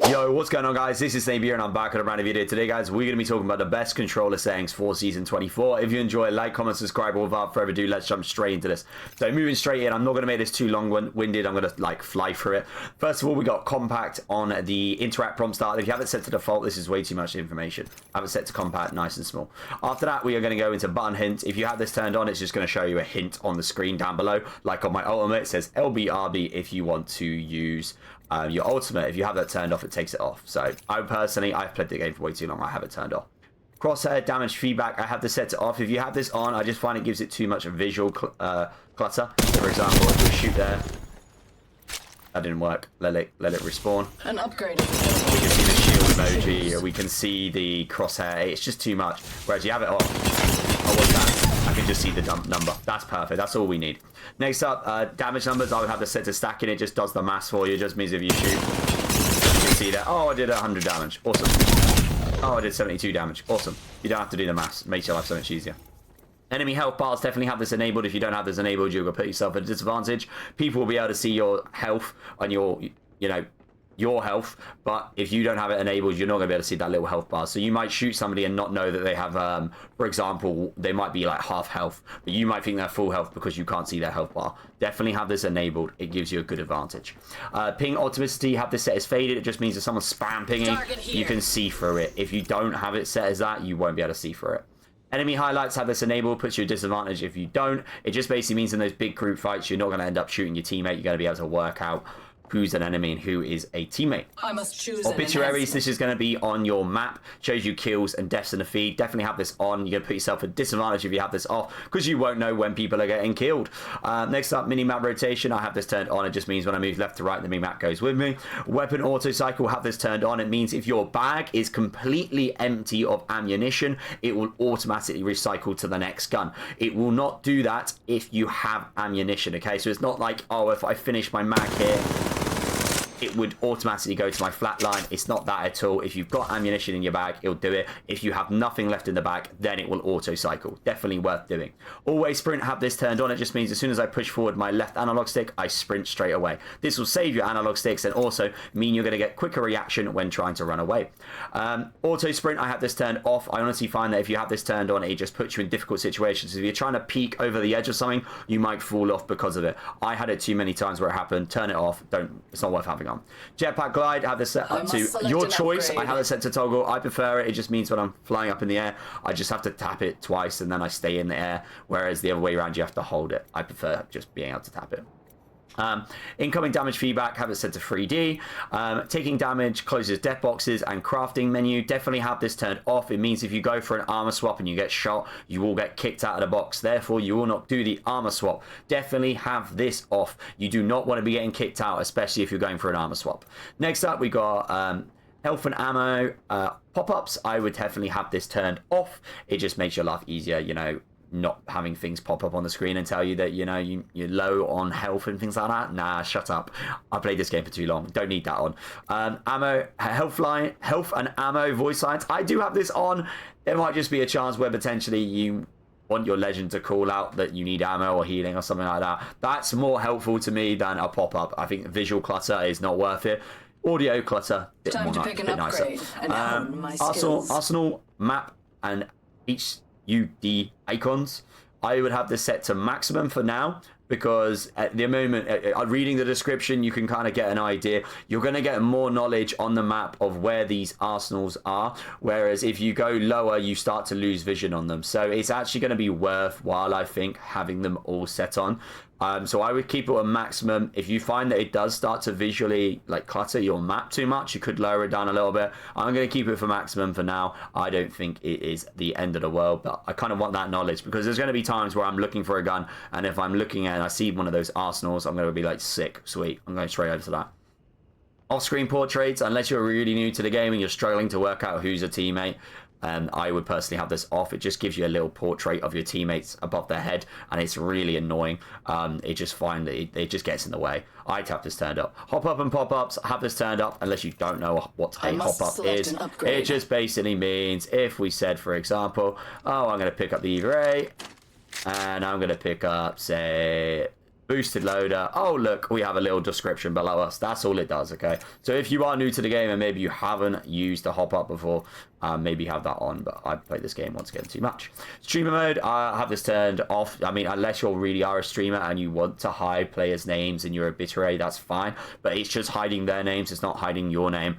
Yo, what's going on, guys? This is Snake here, and I'm back with a brand new video. Today, guys, we're going to be talking about the best controller settings for Season 24. If you enjoy, like, comment, subscribe. Without further ado, let's jump straight into this. So, moving straight in, I'm not going to make this too long-winded. I'm going to, like, fly through it. First of all, we got compact on the interact prompt start. If you have it set to default, this is way too much information. Have it set to compact, nice and small. After that, we are going to go into button hints. If you have this turned on, it's just going to show you a hint on the screen down below. Like on my ultimate, it says LBRB if you want to use your ultimate. If you have that turned off, it takes it off. So I've played the game for way too long. I have it turned off. Crosshair damage feedback, I have this set to off. If you have this on, I just find it gives it too much visual clutter. So for example, if we shoot there, that didn't work. Let it respawn. An upgrade. We can see the shield emoji. We can see the crosshair. It's just too much. Whereas you have it off. Oh, what's that? I can just see the number. That's perfect. That's all we need. Next up, damage numbers. I would have this set to stacking. It just does the math for you. It just means if you shoot, you can see that. Oh, I did 100 damage. Awesome. Oh, I did 72 damage. Awesome. You don't have to do the maths. Makes your life so much easier. Enemy health bars, definitely have this enabled. If you don't have this enabled, you're going to put yourself at a disadvantage. People will be able to see your health and your health, but if you don't have it enabled, you're not going to be able to see that little health bar. So you might shoot somebody and not know that they have, for example, they might be like half health, but you might think they're full health because you can't see their health bar. Definitely have this enabled. It gives you a good advantage. Ping automaticity, have this set as faded. It just means if someone's spam pinging, you can see through it. If you don't have it set as that, you won't be able to see through it. Enemy highlights, have this enabled, puts you at disadvantage if you don't. It just basically means in those big group fights, you're not going to end up shooting your teammate. You're going to be able to work out who's an enemy and who is a teammate. I must choose Obituaries, this is going to be on your map. Shows you kills and deaths in the feed. Definitely have this on. You're going to put yourself at disadvantage if you have this off, because you won't know when people are getting killed. Next up, mini-map rotation. I have this turned on. It just means when I move left to right, the mini-map goes with me. Weapon auto cycle, have this turned on. It means if your bag is completely empty of ammunition, it will automatically recycle to the next gun. It will not do that if you have ammunition, okay? So it's not like, oh, if I finish my mag here, it would automatically go to my flat line. It's not that at all. If you've got ammunition in your bag, it'll do it. If you have nothing left in the bag, then it will auto cycle. Definitely worth doing. Always sprint, have this turned on. It just means as soon as I push forward my left analog stick, I sprint straight away. This will save your analog sticks and also mean you're going to get quicker reaction when trying to run away. Auto sprint, I have this turned off. I honestly find that if you have this turned on, it just puts you in difficult situations. If you're trying to peek over the edge of something, you might fall off because of it. I had it too many times where it happened. Turn it off. It's not worth having on. Jetpack glide, have this set up to your choice. I have it set to toggle. I prefer it. It just means when I'm flying up in the air, I just have to tap it twice and then I stay in the air. Whereas the other way around, you have to hold it. I prefer just being able to tap it. Incoming damage feedback, have it set to 3D. Taking damage closes death boxes and crafting menu. Definitely have this turned off. It means if you go for an armor swap and you get shot, you will get kicked out of the box. Therefore, you will not do the armor swap. Definitely have this off. You do not want to be getting kicked out, especially if you're going for an armor swap. Next up, we got health and ammo pop-ups. I would definitely have this turned off. It just makes your life easier, you know, not having things pop up on the screen and tell you that, you know, you're low on health and things like that. Nah, shut up. I played this game for too long. Don't need that on. Ammo, health and ammo voice lines. I do have this on. There might just be a chance where potentially you want your legend to call out that you need ammo or healing or something like that. That's more helpful to me than a pop-up. I think visual clutter is not worth it. Audio clutter, bit nicer. Arsenal map and HUD icons. I would have this set to maximum for now, because at the moment, reading the description, you can kind of get an idea. You're going to get more knowledge on the map of where these arsenals are, whereas if you go lower, you start to lose vision on them. So it's actually going to be worthwhile, I think, having them all set on. So I would keep it at maximum. If you find that it does start to visually like clutter your map too much, you could lower it down a little bit. I'm going to keep it for maximum for now. I don't think it is the end of the world, but I kind of want that knowledge, because there's going to be times where I'm looking for a gun, and if I'm looking at and I see one of those arsenals, I'm going to be like, sick, sweet. I'm going straight over to that. Off-screen portraits, unless you're really new to the game and you're struggling to work out who's a teammate, I would personally have this off. It just gives you a little portrait of your teammates above their head, and it's really annoying. It just gets in the way. I'd have this turned up. Hop up and pop ups, have this turned up unless you don't know what a hop up is. It just basically means if we said, for example, oh, I'm going to pick up the EVA, and I'm going to pick up, say, boosted loader. Oh, look, we have a little description below us. That's all it does, okay? So if you are new to the game and maybe you haven't used the hop-up before, maybe have that on, but I've played this game once again too much. Streamer mode, I have this turned off. I mean, unless you really are a streamer and you want to hide players' names and you're a Bitteray, that's fine, but it's just hiding their names, it's not hiding your name.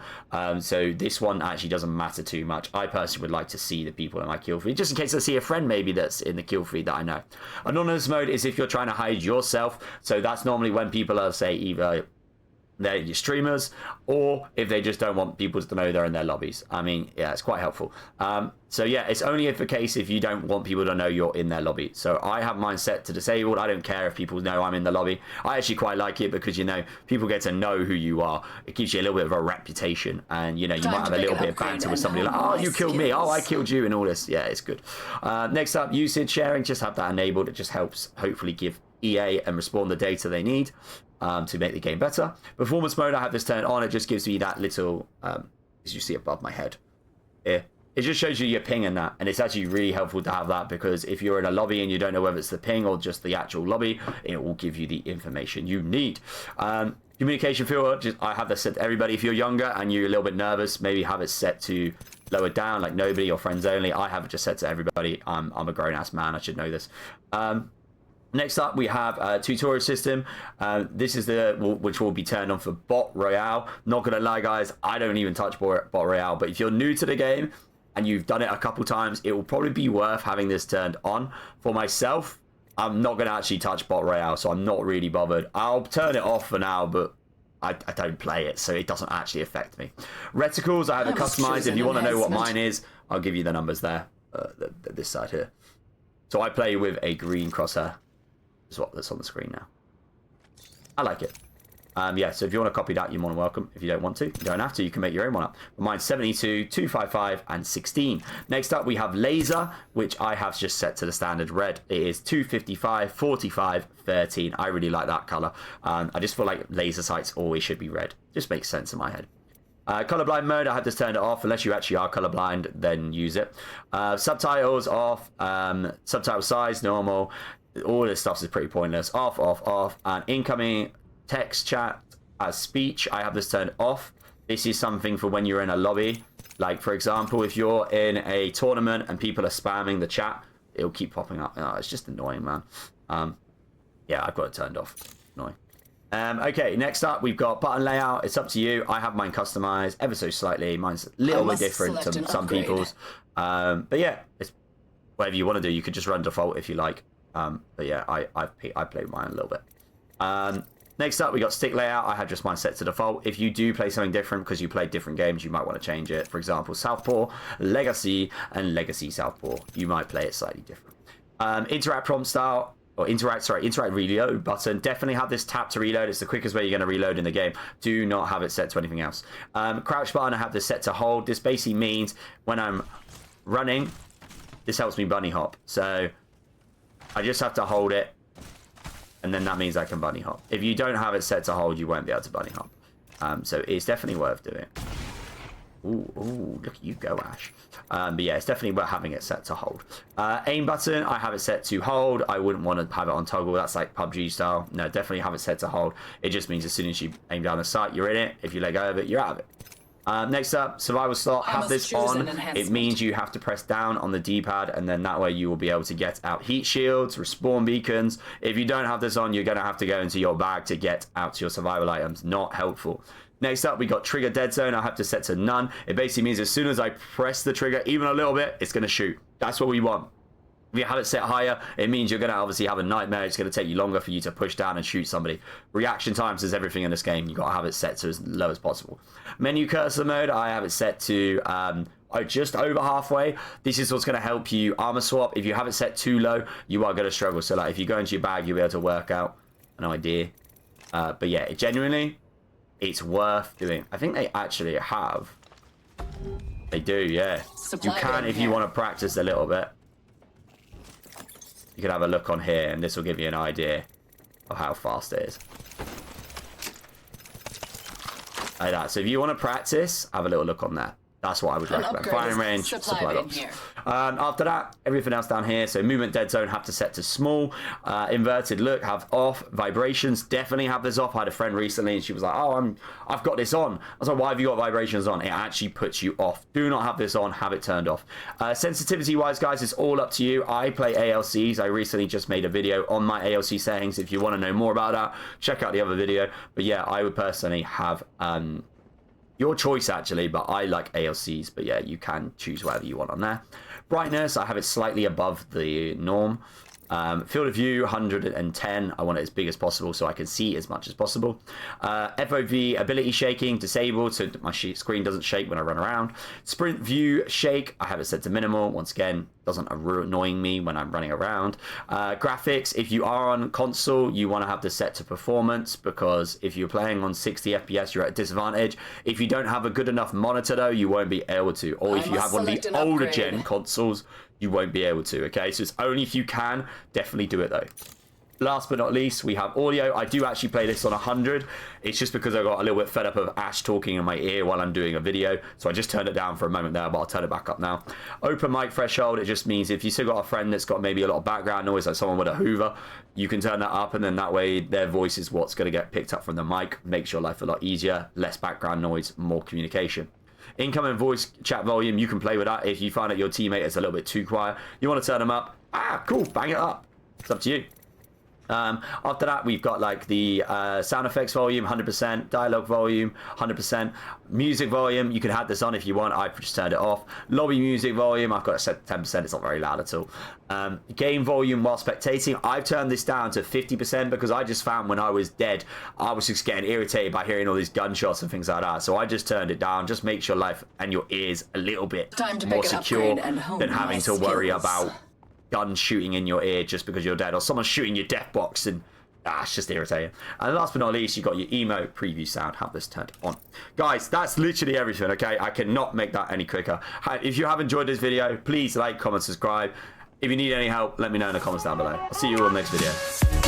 So this one actually doesn't matter too much. I personally would like to see the people in my kill feed, just in case I see a friend maybe that's in the kill feed that I know. Anonymous mode is if you're trying to hide yourself, so that's normally when people are, say, either they're your streamers, or if they just don't want people to know they're in their lobbies. I mean, yeah, it's quite helpful. So yeah, it's only the case if you don't want people to know you're in their lobby. So I have mine set to disabled. I don't care if people know I'm in the lobby. I actually quite like it because, you know, people get to know who you are. It gives you a little bit of a reputation, and, you know, you might have a little bit of banter with somebody like, oh, you killed me, oh, I killed you, and all this. Yeah, it's good. Next up, usage sharing. Just have that enabled. It just helps hopefully give EA and Respawn the data they need to make the game better. Performance mode, I have this turned on. It just gives me that little, as you see above my head here, it just shows you your ping and that, and it's actually really helpful to have that, because if you're in a lobby and you don't know whether it's the ping or just the actual lobby, it will give you the information you need. Communication filter, I have this set to everybody. If you're younger and you're a little bit nervous, maybe have it set to lower down, like nobody or friends only. I have it just set to everybody. I'm a grown-ass man, I should know this. Next up, we have a tutorial system. This is which will be turned on for Bot Royale. Not gonna lie, guys, I don't even touch Bot Royale, but if you're new to the game and you've done it a couple times, it will probably be worth having this turned on. For myself, I'm not gonna actually touch Bot Royale, so I'm not really bothered. I'll turn it off for now, but I don't play it, so it doesn't actually affect me. Reticles, I have it customized. If you want to know what mine is, I'll give you the numbers there, this side here. So I play with a green crosshair. Is what that's on the screen now. I like it. Yeah, so if you want to copy that, you're more than welcome. If you don't want to, you don't have to. You can make your own one up. But mine's 72, 255, and 16. Next up, we have laser, which I have just set to the standard red. It is 255, 45, 13. I really like that color. I just feel like laser sights always should be red. Just makes sense in my head. Colorblind mode, I have just turned it off. Unless you actually are colorblind, then use it. Subtitles off. Subtitle size normal. All this stuff is pretty pointless. Off, off, off. And incoming text chat as speech, I have this turned off. This is something for when you're in a lobby. Like, for example, if you're in a tournament and people are spamming the chat, it'll keep popping up. Oh, it's just annoying, man. Yeah, I've got it turned off. Annoying. Okay, next up, we've got button layout. It's up to you. I have mine customized ever so slightly. Mine's a little bit different to some people's. But yeah, it's whatever you want to do. You could just run default if you like. But yeah, I played mine a little bit. Next up, we got stick layout. I have just mine set to default. If you do play something different because you played different games, you might want to change it. For example, Southpaw, Legacy, and Legacy Southpaw. You might play it slightly different. Interact prompt style, or interact reload button. Definitely have this tap to reload. It's the quickest way you're going to reload in the game. Do not have it set to anything else. Crouch button, I have this set to hold. This basically means when I'm running, this helps me bunny hop. So I just have to hold it, and then that means I can bunny hop. If you don't have it set to hold, you won't be able to bunny hop. So it's definitely worth doing. Ooh, look at you go, Ash. But yeah, it's definitely worth having it set to hold. Aim button, I have it set to hold. I wouldn't want to have it on toggle. That's like PUBG style. No, definitely have it set to hold. It just means as soon as you aim down the sight, you're in it. If you let go of it, you're out of it. Next up, survival slot. Have this on. It means you have to press down on the D-pad, and then that way you will be able to get out heat shields, respawn beacons. If you don't have this on, you're going to have to go into your bag to get out to your survival items. Not helpful. Next up, we got trigger dead zone. I have to set to none. It basically means as soon as I press the trigger, even a little bit, it's going to shoot. That's what we want. If you have it set higher, it means you're going to obviously have a nightmare. It's going to take you longer for you to push down and shoot somebody. Reaction times is everything in this game. You've got to have it set to as low as possible. Menu cursor mode, I have it set to just over halfway. This is what's going to help you armor swap. If you have it set too low, you are going to struggle. So like if you go into your bag, you'll be able to work out an idea. But yeah, genuinely, it's worth doing. I think they actually have. They do, yeah. You can if you want to practice a little bit. You can have a look on here, and this will give you an idea of how fast it is. Like that. So if you want to practice, have a little look on there. That's what I would recommend. Firing range, supply box. After that, everything else down here. So movement dead zone, have to set to small. Inverted look, have off. Vibrations, definitely have this off. I had a friend recently and she was like, oh, I've got this on. I was like, why have you got vibrations on? It actually puts you off. Do not have this on, have it turned off. Sensitivity wise, guys, it's all up to you. I play ALCs. I recently just made a video on my ALC settings. If you want to know more about that, check out the other video. But yeah, I would personally have your choice actually, but I like ALCs, but yeah, you can choose whatever you want on there. Brightness, I have it slightly above the norm. Field of view, 110. I want it as big as possible so I can see as much as possible. FOV, ability shaking, disabled, so my screen doesn't shake when I run around. Sprint view shake, I have it set to minimal. Once again, doesn't annoying me when I'm running around. Graphics, if you are on console, you want to have this set to performance, because if you're playing on 60 FPS, you're at a disadvantage. If you don't have a good enough monitor though, you won't be able to. Or if you have one of the older gen consoles, you won't be able to, okay? So it's only if you can. Definitely do it though. Last but not least, we have audio. I do actually play this on 100. It's just because I got a little bit fed up of Ash talking in my ear while I'm doing a video. So I just turned it down for a moment there, but I'll turn it back up now. Open mic threshold, it just means if you still got a friend that's got maybe a lot of background noise, like someone with a Hoover, you can turn that up, and then that way their voice is what's going to get picked up from the mic. Makes your life a lot easier, less background noise, more communication. Incoming voice chat volume, you can play with that. If you find that your teammate is a little bit too quiet, you want to turn them up. Cool, bang it up. It's up to you. After that, we've got like the sound effects volume, 100%, dialogue volume, 100%, music volume. You can have this on if you want. I've just turned it off. Lobby music volume, I've got it set to 10%. It's not very loud at all. Game volume while spectating, I've turned this down to 50% because I just found when I was dead, I was just getting irritated by hearing all these gunshots and things like that. So I just turned it down. Just makes your life and your ears a little bit more secure than having to worry about gun shooting in your ear just because you're dead, or someone shooting your death box, and it's just irritating. And last but not least, you got your emo preview sound. Have this turned on, guys. That's literally everything. Okay, I cannot make that any quicker. If you have enjoyed this video, please like, comment, subscribe. If you need any help, let me know in the comments down below. I'll see you all in the next video.